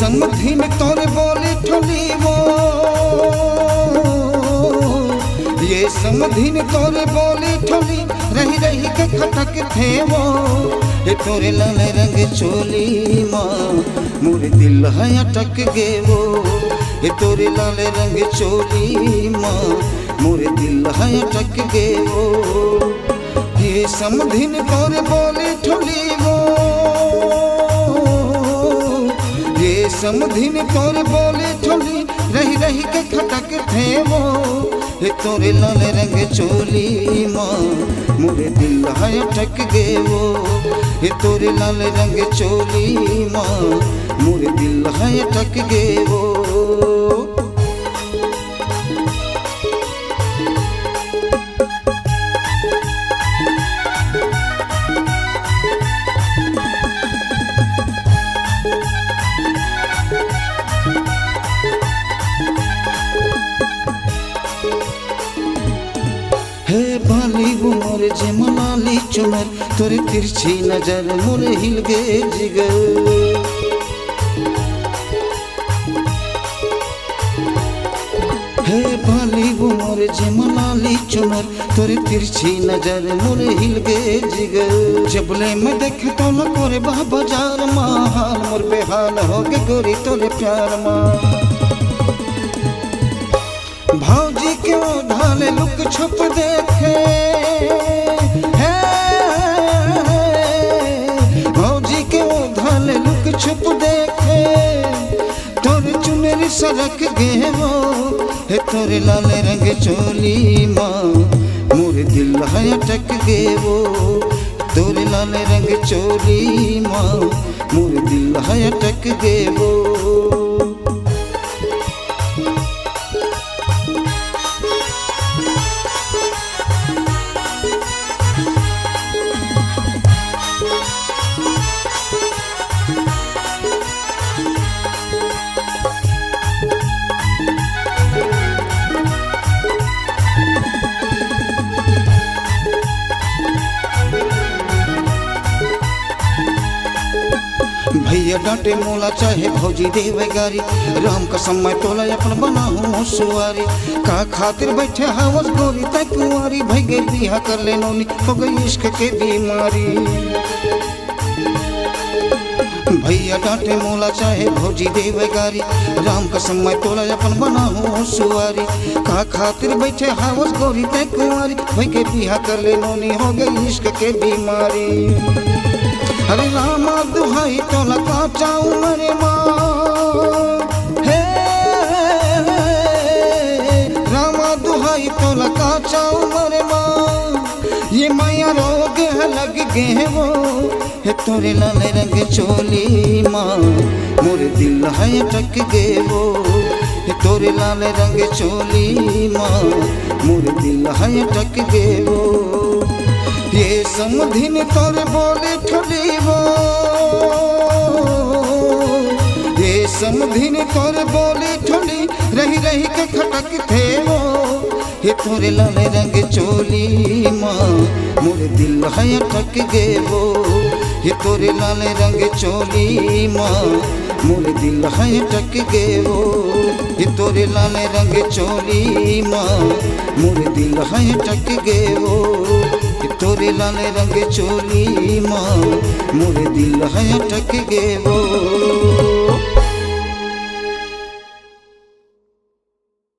समधिन तोरे बोले ठोली वो, ये समधिन तोरे बोले ठोली रही रही के खटक थे वो। ये तोरे लाल रंग चोली माँ मोरे दिल है अटक गे वो। ये तोरे लाल रंग चोली माँ मोरे दिल है अटक गे वो। ये समधिन तोरे बोले ठोली वो, ये समधिन तोरे बोले ठोली रही रही के खटक थे वो। ये तोरे लाल रंग चोली माँ मोरे दिल है अटक गे वो। ये तोरे लाल रंग चोली माँ मोरे दिल है अटक गे वो। हे बाली उमर जे मनाली चुनर तोरे तिरछी नजर मोरे हिल गे जिगर। हे बाली उमर जे मनाली चुनर तोरे तिरछी नजर मोरे हिल गे जिगर। जबले मैं देख तो न कोरे बाजार माँ हाल मोर बेहाल हो गे गोरी तोरे प्यार माँ। भौजी क्यों ढाले लुक छुप देखे है, भौजी क्यों ढाले लुक छुप देखे तोरे चुनरी सरक गे वो। हे तोरे लाल रंग चोली माँ मोरे दिल है अटक गे वो। तोरे लाल रंग चोली माँ मोरे दिल है अटक गे वो। भैया डांटे मोला चाहे भौजी देवे गारी, राम का समय तोला अपन बना हूँ सुवारी। का खातिर बैठे हवस गोरी तय कुंवारी, भई गई बिहा कर ले नौनी हो गई इश्क के बीमारी। भैया डांटे मोला चाहे भौजी देवे गारी, राम का समय तोला अपन बना हूँ सुवारी। का खातिर बैठे हवस गोरी तय कुंवारी, भई गई बिहा कर ले नौनी हो गई इश्क के बीमारी। अरे रामा दुहाई तो लगा चाऊ मरे माँ, हे रामा दुहाई तो लगा चाऊ मरे माँ। ये माया रोग लग गे वो। हे तोरे लाल रंग चोली माँ मोरे दिल है अटक गे वो। हे तोरे लाल रंग चोली माँ मोरे दिल है अटक गे वो। ये समधिन तोरे बोले ठोली वो, ये समधिन तोरे बोले ठोली रही रही के खटक थे वो। ये तोरे लाल रंग चोली माँ मोरे दिल है अटक गे वो। ये तोरे लाल रंग चोली माँ मोरे दिल है अटक गे वो। ये तोरे लाल रंग चोली माँ मोरे दिल है अटक गे वो। तोरे लाल रंग चोली माँ मोरे दिल है अटक गे वो।